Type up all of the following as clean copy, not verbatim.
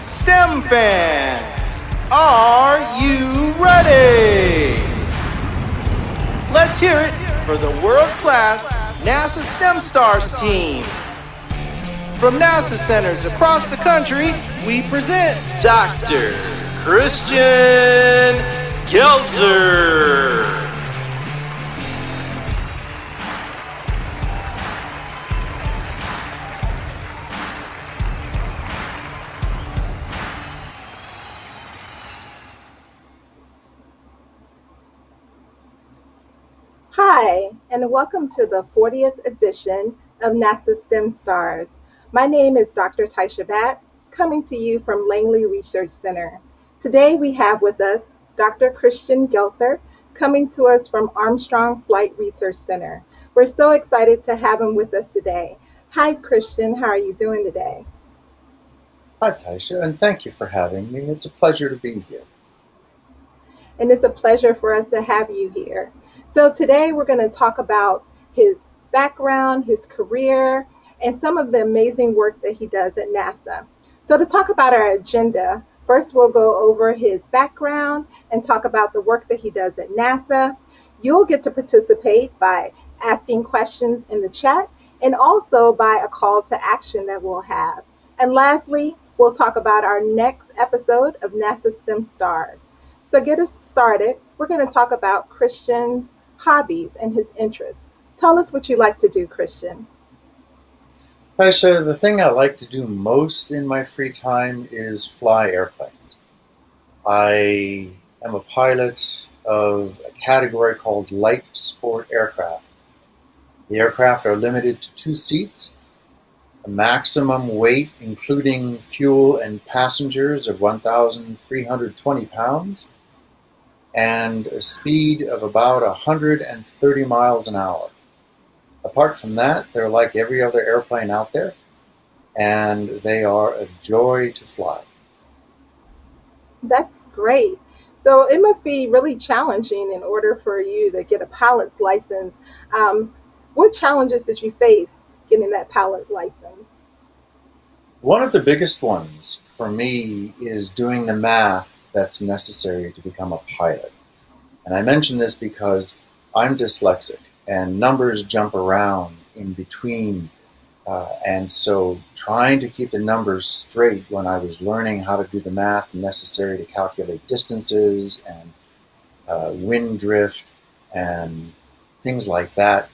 STEM fans, are you ready? Let's hear it for the world-class NASA STEM Stars team. From NASA centers across the country, we present Dr. Christian Gelzer. Hi, and welcome to the 40th edition of NASA STEM Stars. My name is Dr. Taisha Batts, coming to you from Langley Research Center. Today we have with us Dr. Christian Gelzer, coming to us from Armstrong Flight Research Center. We're so excited to have him with us today. Hi, Christian. How are you doing today? Hi, Taisha, and thank you for having me. It's a pleasure to be here. And it's a pleasure for us to have you here. So today we're going to talk about his background, his career, and some of the amazing work that he does at NASA. So to talk about our agenda, first we'll go over his background and talk about the work that he does at NASA. You'll get to participate by asking questions in the chat and also by a call to action that we'll have. And lastly, we'll talk about our next episode of NASA STEM Stars. So get us started. We're going to talk about Christian's hobbies and his interests. Tell us what you like to do, Christian. Taisha, the thing I like to do most in my free time is fly airplanes. I am a pilot of a category called light sport aircraft. The aircraft are limited to 2 seats, a maximum weight, including fuel and passengers, of 1,320 pounds, and a speed of about 130 miles an hour. Apart from that, they're like every other airplane out there, and they are a joy to fly. That's great. So it must be really challenging in order for you to get a pilot's license. What challenges did you face getting that pilot license? One of the biggest ones for me is doing the math that's necessary to become a pilot. And I mention this because I'm dyslexic and numbers jump around in between. And so trying to keep the numbers straight when I was learning how to do the math necessary to calculate distances and wind drift and things like that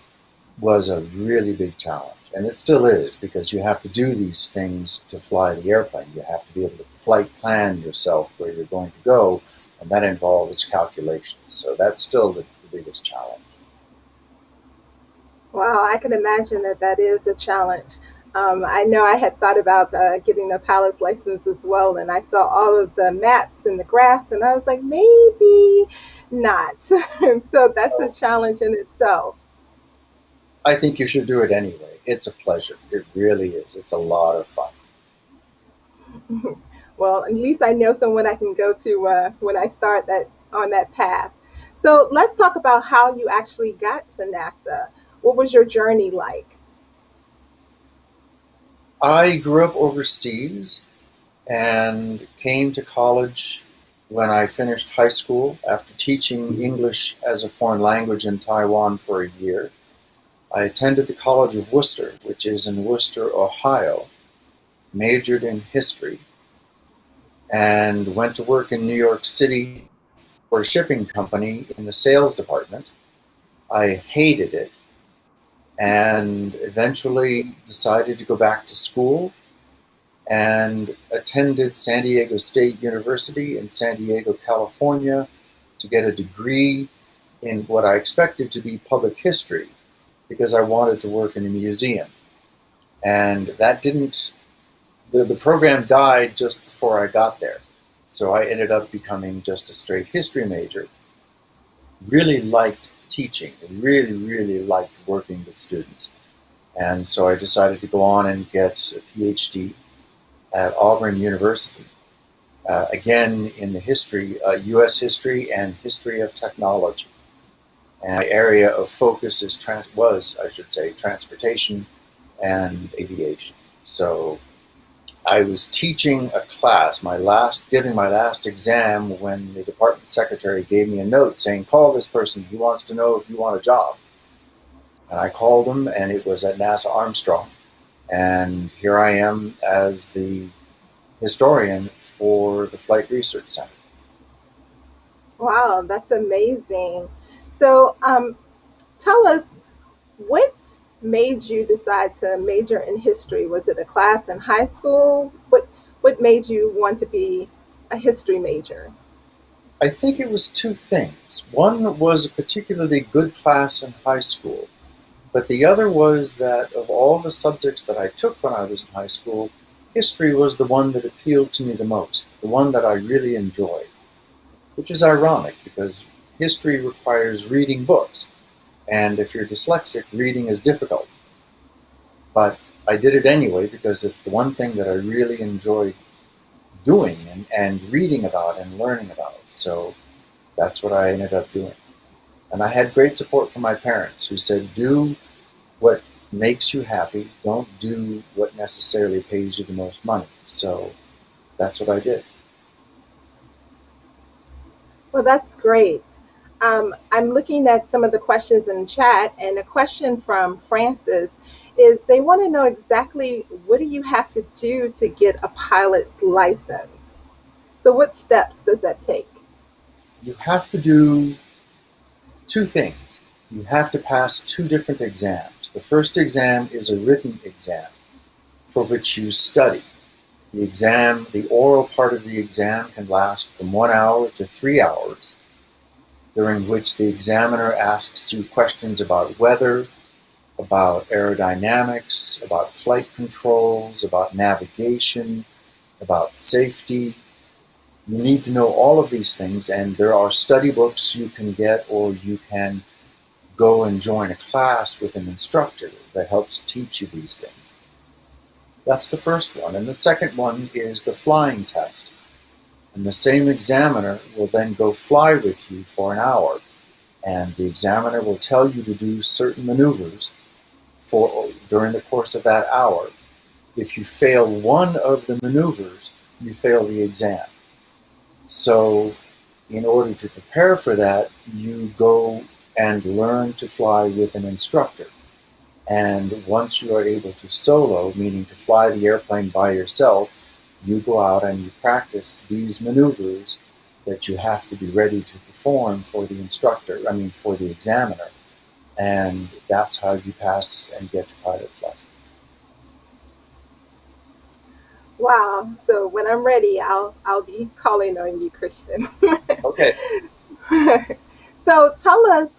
was a really big challenge. And it still is, because you have to do these things to fly the airplane. You have to be able to flight plan yourself where you're going to go, and that involves calculations. So that's still the biggest challenge. Wow, I can imagine that is a challenge. I know I had thought about getting a pilot's license as well, and I saw all of the maps and the graphs, and I was like, maybe not. So that's a challenge in itself. I think you should do it anyway. It's a pleasure. It really is. It's a lot of fun. Well, at least I know someone I can go to when I start on that path. So let's talk about how you actually got to NASA. What was your journey like? I grew up overseas and came to college when I finished high school after teaching English as a foreign language in Taiwan for a year. I attended the College of Worcester, which is in Worcester, Ohio, majored in history, and went to work in New York City for a shipping company in the sales department. I hated it and eventually decided to go back to school and attended San Diego State University in San Diego, California, to get a degree in what I expected to be public history, because I wanted to work in a museum. And that didn't, the program died just before I got there. So I ended up becoming just a straight history major. Really liked teaching, really, really liked working with students. And so I decided to go on and get a PhD at Auburn University. Again, in the history, US history and history of technology. And my area of focus was transportation and aviation. So I was teaching a class, giving my last exam, when the department secretary gave me a note saying, call this person, he wants to know if you want a job. And I called him, and it was at NASA Armstrong. And here I am as the historian for the Flight Research Center. Wow, that's amazing. So, tell us, what made you decide to major in history? Was it a class in high school? What made you want to be a history major? I think it was two things. One was a particularly good class in high school, but the other was that of all the subjects that I took when I was in high school, history was the one that appealed to me the most, the one that I really enjoyed, which is ironic because history requires reading books, and if you're dyslexic, reading is difficult. But I did it anyway because it's the one thing that I really enjoy doing and reading about and learning about. So that's what I ended up doing. And I had great support from my parents who said, do what makes you happy, don't do what necessarily pays you the most money. So that's what I did. Well, that's great. I'm looking at some of the questions in chat, and a question from Francis is they want to know exactly what do you have to do to get a pilot's license? So, what steps does that take? You have to do two things. You have to pass two different exams. The first exam is a written exam for which you study. The oral part of the exam can last from 1 hour to 3 hours, during which the examiner asks you questions about weather, about aerodynamics, about flight controls, about navigation, about safety. You need to know all of these things, and there are study books you can get, or you can go and join a class with an instructor that helps teach you these things. That's the first one. And the second one is the flying test. And the same examiner will then go fly with you for an hour. And the examiner will tell you to do certain maneuvers during the course of that hour. If you fail one of the maneuvers, you fail the exam. So in order to prepare for that, you go and learn to fly with an instructor. And once you are able to solo, meaning to fly the airplane by yourself, you go out and you practice these maneuvers that you have to be ready to perform for the for the examiner. And that's how you pass and get your pilot's license. Wow. So when I'm ready, I'll be calling on you, Christian. Okay. So tell us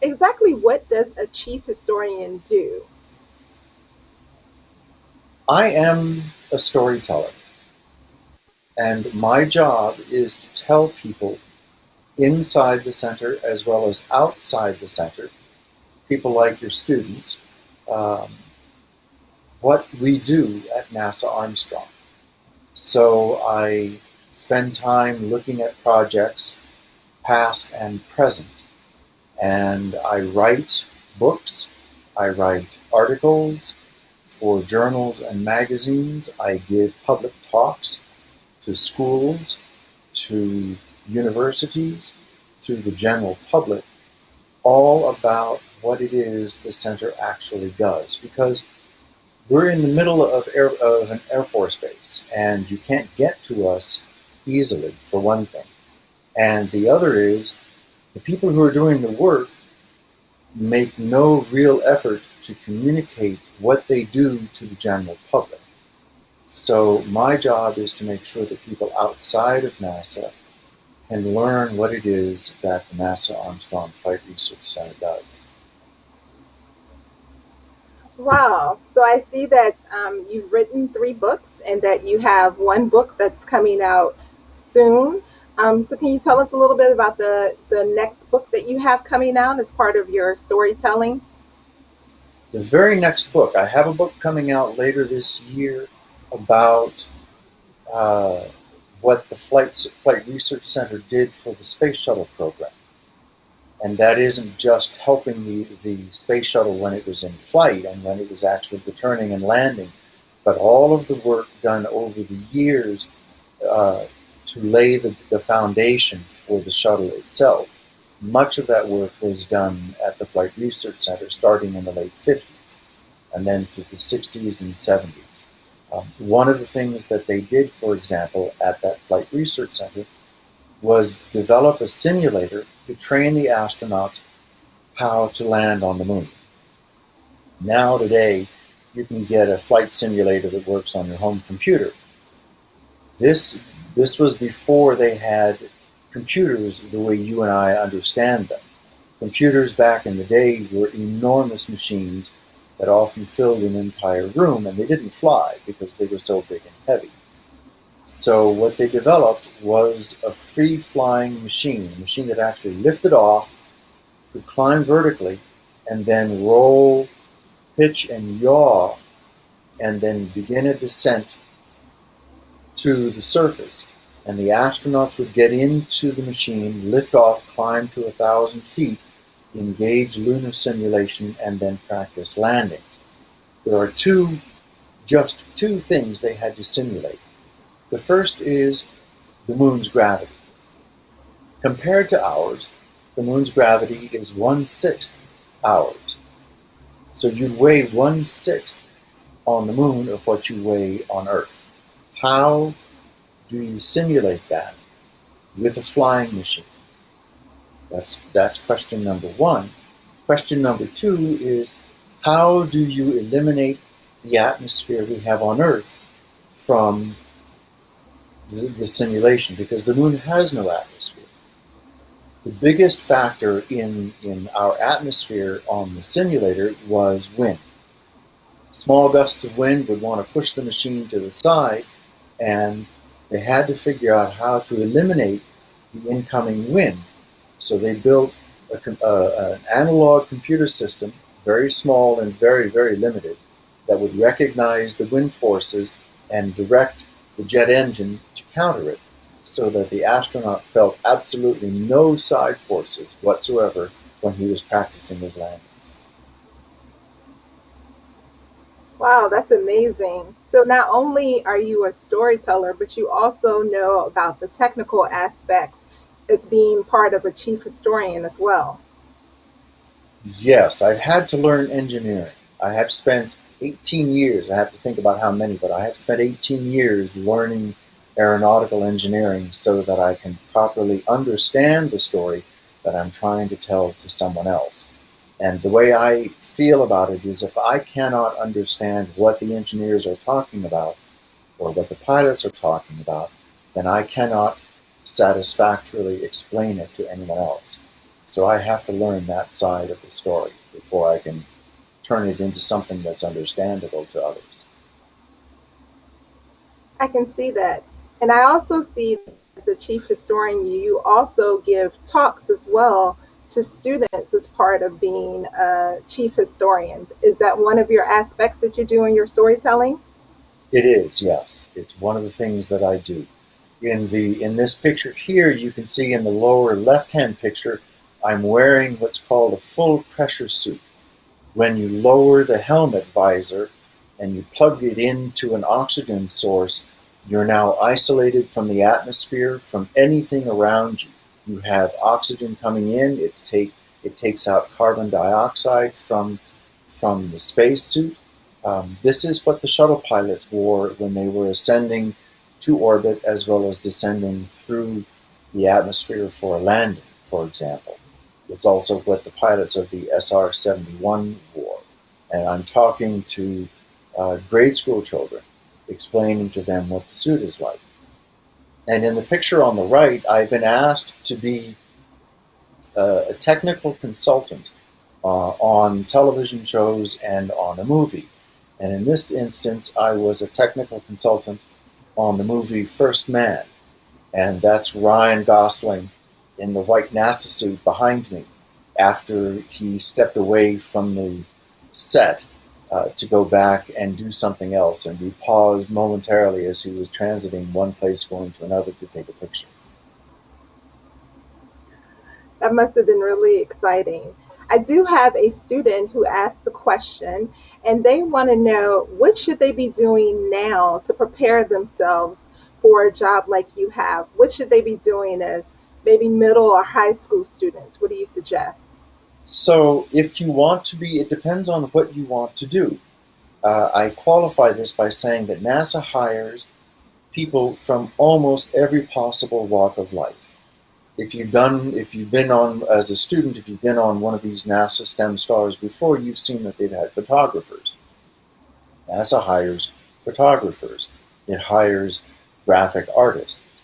exactly, what does a chief historian do? I am a storyteller, and my job is to tell people inside the center as well as outside the center, people like your students, what we do at NASA Armstrong. So I spend time looking at projects, past and present, and I write books, I write articles for journals and magazines, I give public talks to schools, to universities, to the general public, all about what it is the center actually does. Because we're in the middle of an Air Force base, and you can't get to us easily, for one thing. And the other is, the people who are doing the work make no real effort to communicate what they do to the general public. So my job is to make sure that people outside of NASA can learn what it is that the NASA Armstrong Flight Research Center does. Wow. So I see that you've written 3 books and that you have one book that's coming out soon. So can you tell us a little bit about the next book that you have coming out as part of your storytelling? The very next book, I have a book coming out later this year about what the Flight Research Center did for the Space Shuttle program. And that isn't just helping the Space Shuttle when it was in flight and when it was actually returning and landing, but all of the work done over the years to lay the foundation for the shuttle itself, much of that work was done at the Flight Research Center starting in the late 50s and then through the 60s and 70s. One of the things that they did, for example, at that Flight Research Center was develop a simulator to train the astronauts how to land on the moon. Now today, you can get a flight simulator that works on your home computer. This was before they had computers the way you and I understand them. Computers back in the day were enormous machines that often filled an entire room, and they didn't fly because they were so big and heavy. So what they developed was a free-flying machine, a machine that actually lifted off, could climb vertically, and then roll, pitch, and yaw, and then begin a descent to the surface. And the astronauts would get into the machine, lift off, climb to 1,000 feet, engage lunar simulation, and then practice landings. There are just two things they had to simulate. The first is the moon's gravity. Compared to ours, the moon's gravity is 1/6 ours. So you'd weigh 1/6 on the moon of what you weigh on Earth. How do you simulate that with a flying machine? That's question number one. Question number two is, how do you eliminate the atmosphere we have on Earth from the simulation? Because the moon has no atmosphere. The biggest factor in our atmosphere on the simulator was wind. Small gusts of wind would want to push the machine to the side, and they had to figure out how to eliminate the incoming wind. So they built an analog computer system, very small and very, very limited, that would recognize the wind forces and direct the jet engine to counter it, so that the astronaut felt absolutely no side forces whatsoever when he was practicing his landings. Wow, that's amazing. So not only are you a storyteller, but you also know about the technical aspects as being part of a chief historian as well. Yes, I've had to learn engineering. I have spent 18 years, I have to think about how many, but I have spent 18 years learning aeronautical engineering so that I can properly understand the story that I'm trying to tell to someone else. And the way I feel about it is, if I cannot understand what the engineers are talking about or what the pilots are talking about, then I cannot satisfactorily explain it to anyone else. So I have to learn that side of the story before I can turn it into something that's understandable to others. I can see that. And I also see, as a chief historian, you also give talks as well to students as part of being a chief historian. Is that one of your aspects that you do in your storytelling? It is, yes. It's one of the things that I do. In this picture here, you can see in the lower left-hand picture, I'm wearing what's called a full pressure suit. When you lower the helmet visor and you plug it into an oxygen source, you're now isolated from the atmosphere, from anything around you. You have oxygen coming in, it takes out carbon dioxide from the spacesuit. This is what the shuttle pilots wore when they were ascending to orbit, as well as descending through the atmosphere for a landing, for example. It's also what the pilots of the SR-71 wore. And I'm talking to grade school children, explaining to them what the suit is like. And in the picture on the right, I've been asked to be a technical consultant on television shows and on a movie. And in this instance, I was a technical consultant on the movie First Man. And that's Ryan Gosling in the white NASA suit behind me after he stepped away from the set to go back and do something else. And we paused momentarily as he was transiting one place going to another to take a picture. That must have been really exciting. I do have a student who asked the question, and they want to know what should they be doing now to prepare themselves for a job like you have. What should they be doing as maybe middle or high school students? What do you suggest? So if you want to be, it depends on what you want to do. I qualify this by saying that NASA hires people from almost every possible walk of life. If you've been on, as a student, if you've been on one of these NASA STEM stars before, you've seen that they've had photographers. NASA hires photographers. It hires graphic artists.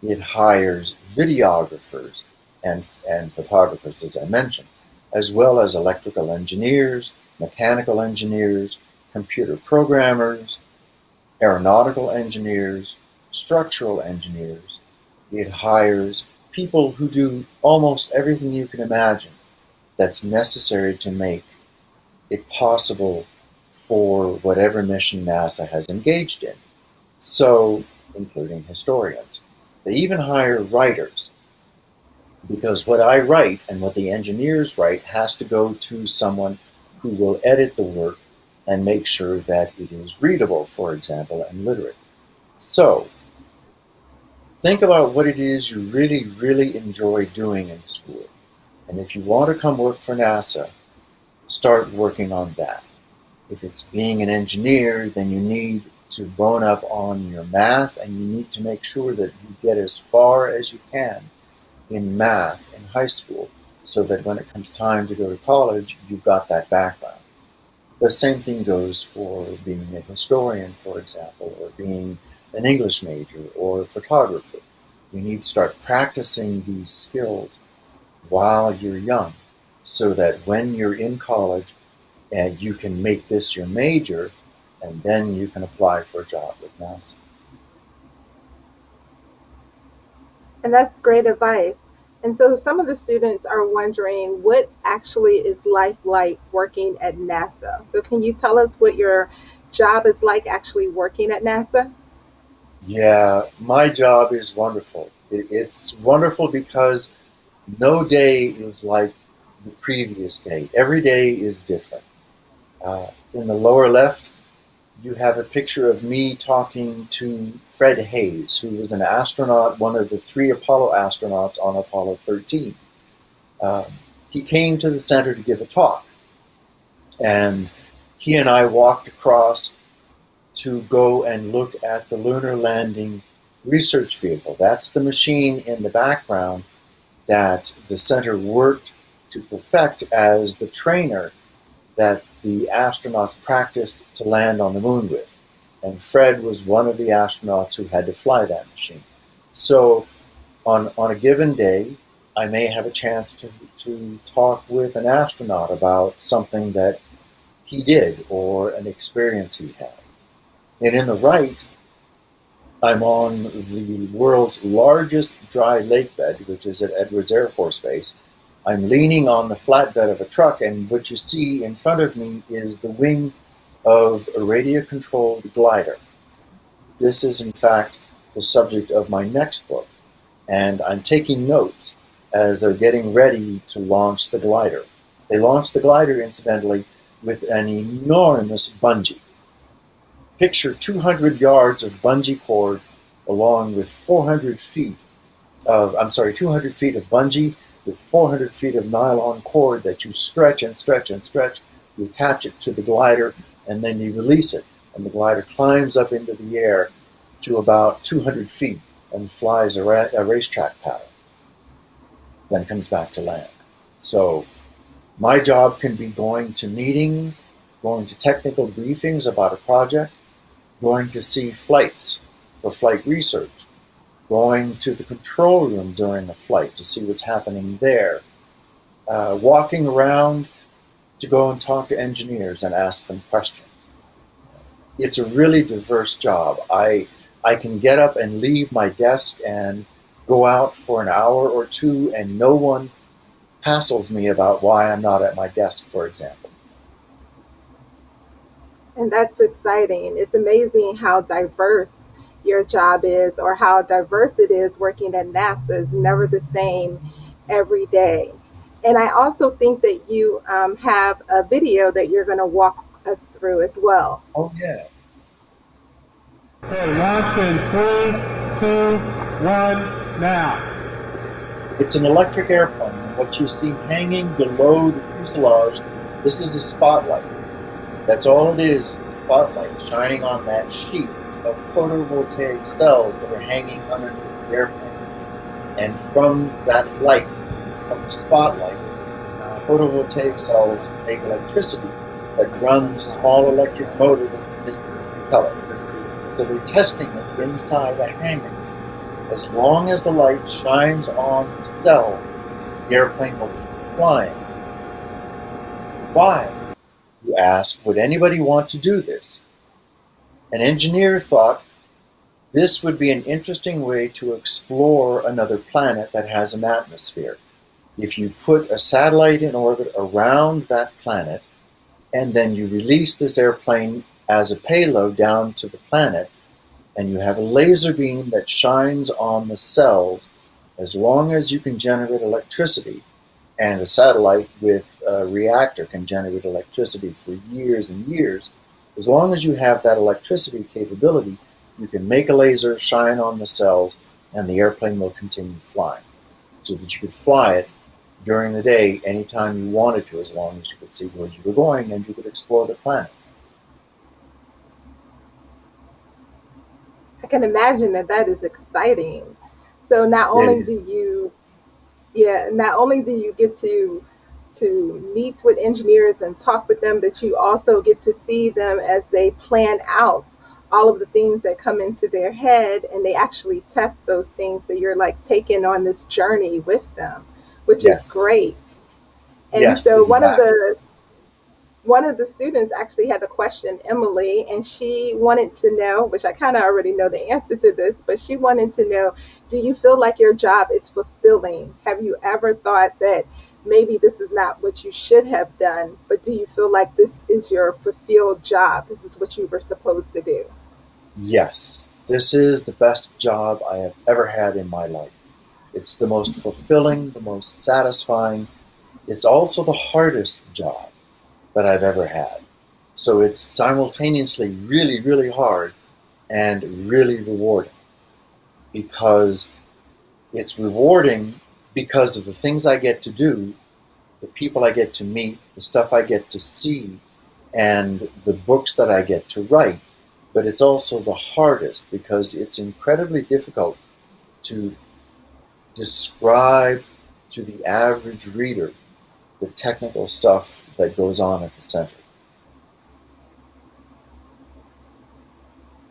It hires videographers and photographers, as I mentioned, as well as electrical engineers, mechanical engineers, computer programmers, aeronautical engineers, structural engineers. It hires people who do almost everything you can imagine that's necessary to make it possible for whatever mission NASA has engaged in. So, including historians. They even hire writers, because what I write and what the engineers write has to go to someone who will edit the work and make sure that it is readable, for example, and literate. So, think about what it is you really, really enjoy doing in school. And if you want to come work for NASA, start working on that. If it's being an engineer, then you need to bone up on your math, and you need to make sure that you get as far as you can in math in high school, so that when it comes time to go to college, you've got that background. The same thing goes for being a historian, for example, or being an English major or a photographer. You need to start practicing these skills while you're young, so that when you're in college, and you can make this your major, and then you can apply for a job with NASA. And that's great advice. And so some of the students are wondering what actually is life like working at NASA. So can you tell us what your job is like actually working at NASA? Yeah, my job is wonderful. It's wonderful because no day is like the previous day. Every day is different. In the lower left, you have a picture of me talking to Fred Hayes, who was an astronaut, one of the 3 Apollo astronauts on Apollo 13. He came to the center to give a talk, and he and I walked across to go and look at the lunar landing research vehicle. That's the machine in the background that the center worked to perfect as the trainer that the astronauts practiced to land on the moon with. And Fred was one of the astronauts who had to fly that machine. So on a given day, I may have a chance to talk with an astronaut about something that he did or an experience he had. And in the right, I'm on the world's largest dry lake bed, which is at Edwards Air Force Base. I'm leaning on the flatbed of a truck, and what you see in front of me is the wing of a radio-controlled glider. This is, in fact, the subject of my next book, and I'm taking notes as they're getting ready to launch the glider. They launched the glider, incidentally, with an enormous bungee. Picture 200 yards of bungee cord along with 200 feet of bungee with 400 feet of nylon cord that you stretch and stretch and stretch. You attach it to the glider, and then you release it, and the glider climbs up into the air to about 200 feet and flies a racetrack pattern, then comes back to land. So my job can be going to meetings, going to technical briefings about a project, going to see flights for flight research, going to the control room during a flight to see what's happening there, walking around to go and talk to engineers and ask them questions. It's a really diverse job. I can get up and leave my desk and go out for an hour or two, and no one hassles me about why I'm not at my desk, for example. And that's exciting. It's amazing how diverse your job is, or how diverse it is working at NASA. Is never the same every day. And I also think that you have a video that you're going to walk us through as well. Oh, yeah. Okay, launch in 3, 2, 1, now. It's an electric airplane, and what you see hanging below the fuselage, this is a spotlight. That's all it is a spotlight shining on that sheet of photovoltaic cells that are hanging underneath the airplane. And from that light, from the spotlight, photovoltaic cells make electricity that runs a small electric motor that's a big propeller. So they're testing it inside a hangar. As long as the light shines on the cells, the airplane will keep flying. Why, you ask, would anybody want to do this? An engineer thought this would be an interesting way to explore another planet that has an atmosphere. If you put a satellite in orbit around that planet, and then you release this airplane as a payload down to the planet, and you have a laser beam that shines on the cells, as long as you can generate electricity, and a satellite with a reactor can generate electricity for years and years, as long as you have that electricity capability, you can make a laser shine on the cells, and the airplane will continue flying, so that you could fly it during the day anytime you wanted to, as long as you could see where you were going and you could explore the planet. I can imagine that that is exciting. So not only do you, yeah, not only do you get to meet with engineers and talk with them, but you also get to see them as they plan out all of the things that come into their head, and they actually test those things. So you're like taken on this journey with them, which is Yes. great. And Yes, so exactly. one of the students actually had a question, Emily, and she wanted to know, which I kind of already know the answer to this, but she wanted to know, do you feel like your job is fulfilling? Have you ever thought that maybe this is not what you should have done, but do you feel like this is your fulfilled job? This is what you were supposed to do? Yes, this is the best job I have ever had in my life. It's the most fulfilling, the most satisfying. It's also the hardest job that I've ever had. So it's simultaneously really, really hard and really rewarding, because it's rewarding because of the things I get to do, the people I get to meet, the stuff I get to see, and the books that I get to write. But it's also the hardest because it's incredibly difficult to describe to the average reader the technical stuff that goes on at the center.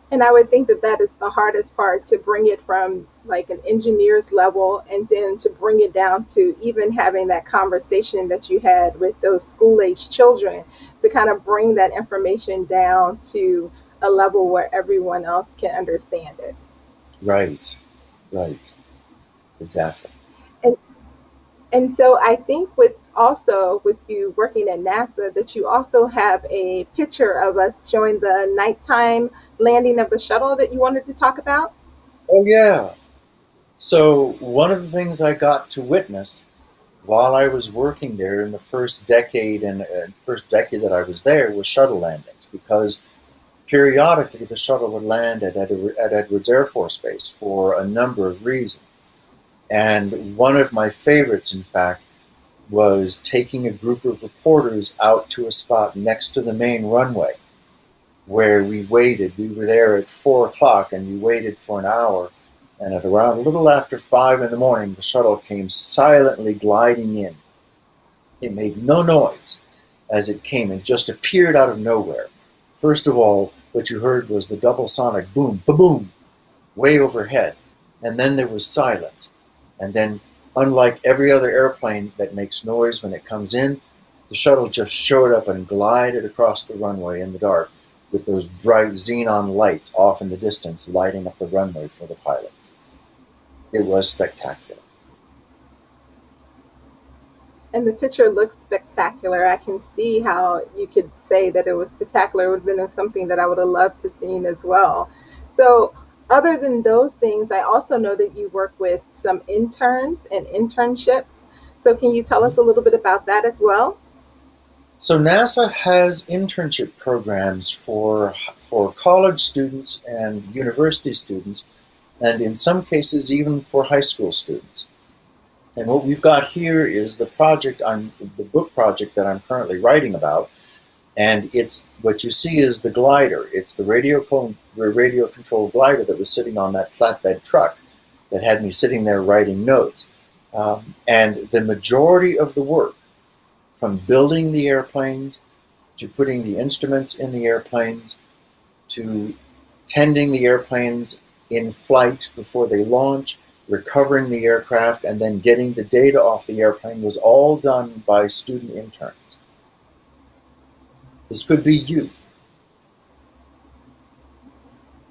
And I would think that that is the hardest part, to bring it from like an engineer's level and then to bring it down to even having that conversation that you had with those school age children, to kind of bring that information down to a level where everyone else can understand it. Right, right, exactly. And and so I think with also with you working at NASA that you also have a picture of us showing the nighttime landing of the shuttle that you wanted to talk about. Oh, yeah. So, one of the things I got to witness while I was working there in the first decade that I was there was shuttle landings, because periodically the shuttle would land at Edwards Air Force Base for a number of reasons. And one of my favorites, in fact, was taking a group of reporters out to a spot next to the main runway where we waited. We were there at 4 o'clock and we waited for an hour. And at around a little after 5 in the morning, the shuttle came silently gliding in. It made no noise as it came. It just appeared out of nowhere. First of all, what you heard was the double sonic boom, ba-boom, way overhead. And then there was silence. And then, unlike every other airplane that makes noise when it comes in, the shuttle just showed up and glided across the runway in the dark with those bright xenon lights off in the distance lighting up the runway for the pilots. It was spectacular. And the picture looks spectacular. I can see how you could say that it was spectacular. It would have been something that I would have loved to seen as well. So other than those things, I also know that you work with some interns and internships. So can you tell us a little bit about that as well? So NASA has internship programs for college students and university students, and in some cases even for high school students. And what we've got here is the book project that I'm currently writing about, and it's what you see is the glider. It's the radio controlled glider that was sitting on that flatbed truck that had me sitting there writing notes. And the majority of the work, from building the airplanes to putting the instruments in the airplanes to tending the airplanes in flight before they launch, recovering the aircraft, and then getting the data off the airplane, was all done by student interns. This could be you.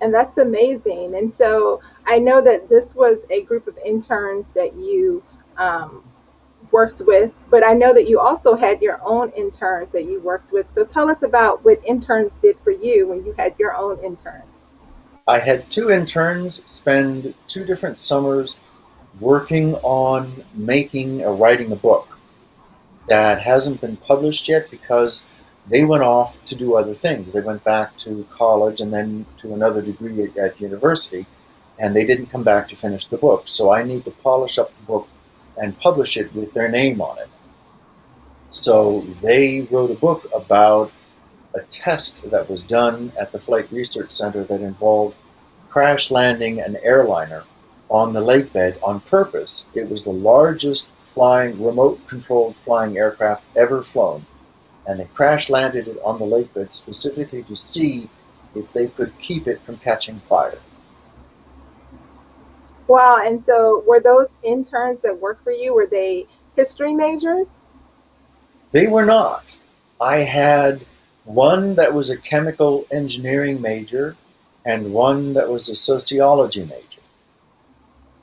And that's amazing. And so I know that this was a group of interns that you worked with, but I know that you also had your own interns that you worked with. So tell us about what interns did for you when you had your own interns. I had 2 interns spend 2 different summers working on writing a book that hasn't been published yet because they went off to do other things. They went back to college and then to another degree at university, and they didn't come back to finish the book. So I need to polish up the book and publish it with their name on it. So they wrote a book about a test that was done at the Flight Research Center that involved crash landing an airliner on the lake bed on purpose. It was the largest remote-controlled flying aircraft ever flown, and they crash landed it on the lake bed specifically to see if they could keep it from catching fire. Wow. And so were those interns that worked for you, were they history majors? They were not. I had one that was a chemical engineering major and one that was a sociology major.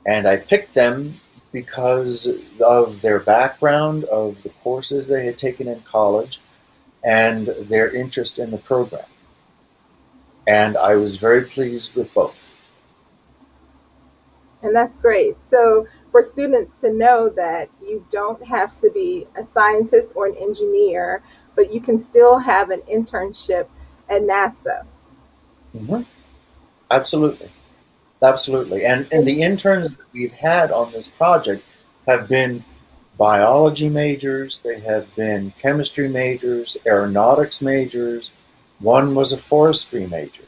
And I picked them because of their background, of the courses they had taken in college, and their interest in the program. And I was very pleased with both. And that's great. So for students to know that you don't have to be a scientist or an engineer, but you can still have an internship at NASA. Mm-hmm. Absolutely. Absolutely. And the interns that we've had on this project have been biology majors, they have been chemistry majors, aeronautics majors. One was a forestry major.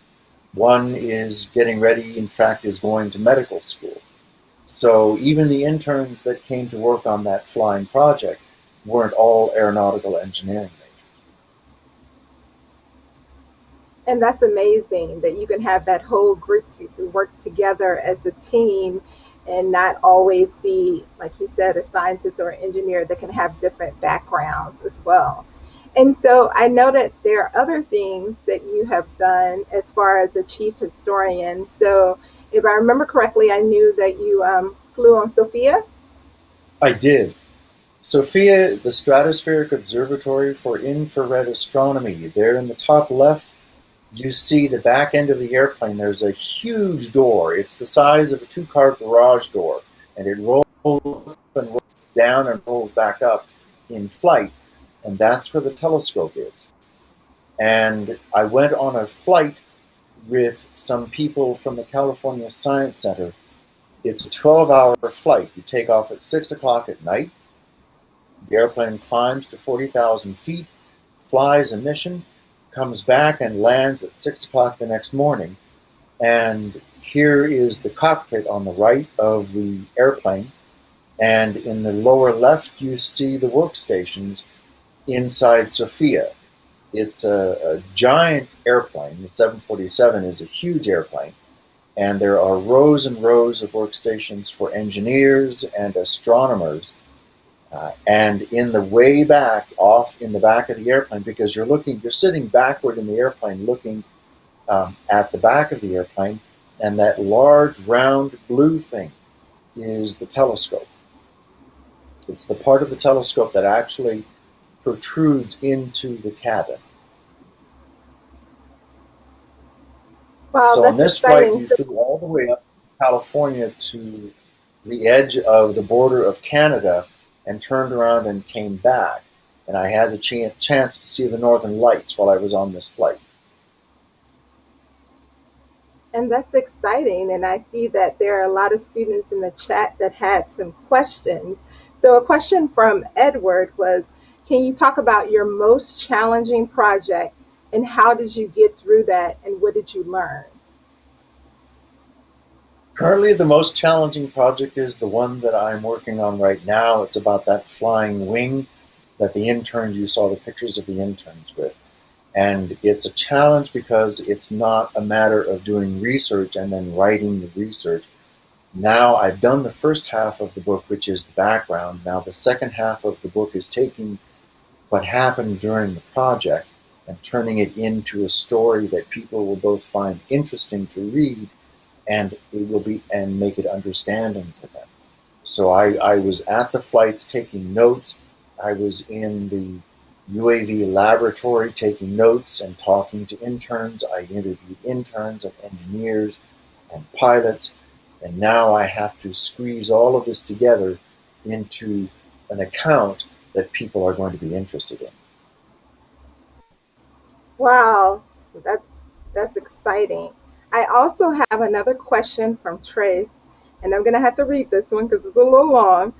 One is getting ready, in fact, is going to medical school. So even the interns that came to work on that flying project weren't all aeronautical engineering majors. And that's amazing that you can have that whole group to work together as a team and not always be, like you said, a scientist or an engineer that can have different backgrounds as well. And so I know that there are other things that you have done as far as a chief historian. So if I remember correctly, I knew that you flew on SOFIA. I did. SOFIA, the Stratospheric Observatory for Infrared Astronomy. There in the top left, you see the back end of the airplane. There's a huge door. It's the size of a 2-car garage door, and it rolls up and rolls down and rolls back up in flight, and that's where the telescope is. And I went on a flight with some people from the California Science Center. It's a 12-hour flight. You take off at 6 o'clock at night. The airplane climbs to 40,000 feet, flies a mission, comes back and lands at 6 o'clock the next morning. And here is the cockpit on the right of the airplane. And in the lower left, you see the workstations inside SOFIA. It's a giant airplane. The 747 is a huge airplane. And there are rows and rows of workstations for engineers and astronomers. And in the way back, off in the back of the airplane, because you're sitting backward in the airplane looking at the back of the airplane, and that large round blue thing is the telescope. It's the part of the telescope that actually protrudes into the cabin. Wow, So that's on this exciting. flight, you flew all the way up from California to the edge of the border of Canada and turned around and came back. and I had the chance to see the northern lights while I was on this flight. And that's exciting. And I see that there are a lot of students in the chat that had some questions. So, a question from Edward was, can you talk about your most challenging project and how did you get through that and what did you learn? Currently, the most challenging project is the one that I'm working on right now. It's about that flying wing that the interns, you saw the pictures of the interns with. And it's a challenge because it's not a matter of doing research and then writing the research. Now I've done the first half of the book, which is the background. Now the second half of the book is taking what happened during the project and turning it into a story that people will both find interesting to read and make it understanding to them. So I was at the flights taking notes. I was in the UAV laboratory taking notes and talking to interns. I interviewed interns and engineers and pilots. And now I have to squeeze all of this together into an account that people are going to be interested in. Wow, that's exciting. I also have another question from Trace, and I'm going to have to read this one because it's a little long.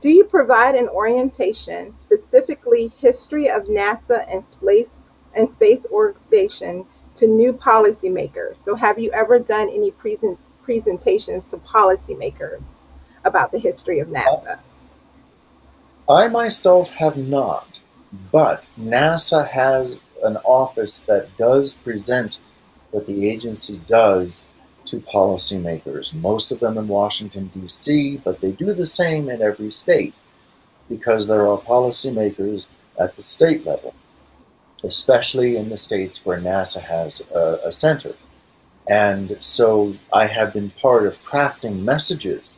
Do you provide an orientation, specifically history of NASA and space organization, to new policymakers? So, have you ever done any presentations to policymakers about the history of NASA? I myself have not, but NASA has an office that does present what the agency does to policymakers, most of them in Washington, D.C., but they do the same in every state because there are policymakers at the state level, especially in the states where NASA has a center. And so I have been part of crafting messages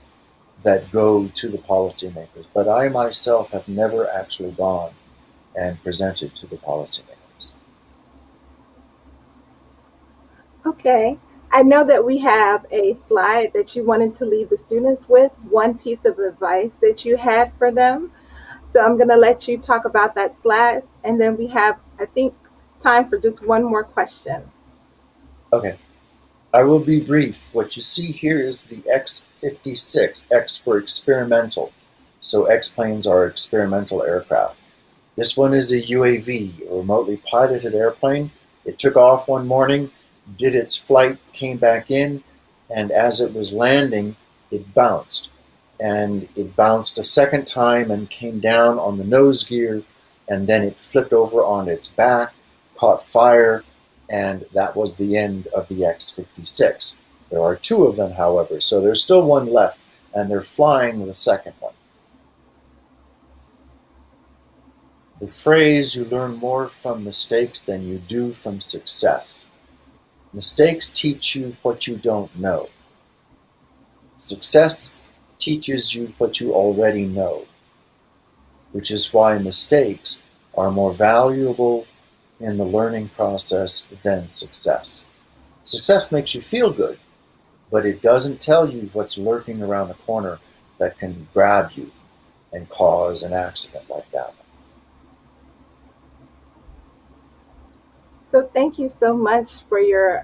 that go to the policymakers, but I myself have never actually gone and presented to the policymakers. Okay. I know that we have a slide that you wanted to leave the students with, one piece of advice that you had for them. So I'm going to let you talk about that slide, and then we have, I think, time for just one more question. Okay, I will be brief. What you see here is the X-56, X for experimental. So X-planes are experimental aircraft. This one is a UAV, a remotely piloted airplane. It took off one morning, did its flight, came back in, and as it was landing, it bounced. And it bounced a second time and came down on the nose gear, and then it flipped over on its back, caught fire, and that was the end of the X-56. There are two of them, however, so there's still one left, and they're flying the second one. The phrase, you learn more from mistakes than you do from success. Mistakes teach you what you don't know. Success teaches you what you already know, which is why mistakes are more valuable in the learning process than success. Success makes you feel good, but it doesn't tell you what's lurking around the corner that can grab you and cause an accident like that. So thank you so much for your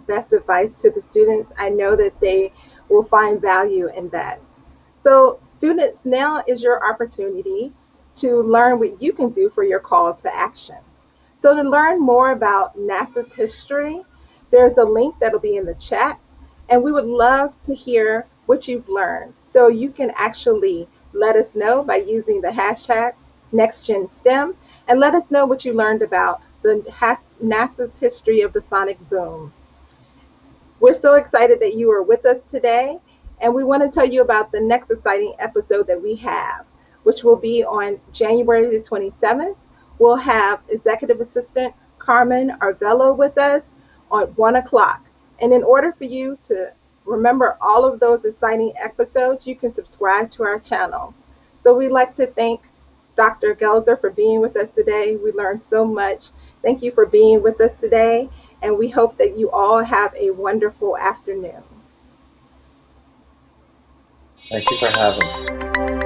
best advice to the students. I know that they will find value in that. So students, now is your opportunity to learn what you can do for your call to action. So to learn more about NASA's history, there's a link that'll be in the chat, and we would love to hear what you've learned. So you can actually let us know by using the hashtag NextGenSTEM and let us know what you learned about NASA's history of the sonic boom. We're so excited that you are with us today, and we want to tell you about the next exciting episode that we have, which will be on January the 27th. We'll have Executive Assistant Carmen Arvelo with us at 1 o'clock. And in order for you to remember all of those exciting episodes, you can subscribe to our channel. So we'd like to thank Dr. Gelzer for being with us today. We learned so much. Thank you for being with us today, and we hope that you all have a wonderful afternoon. Thank you for having me.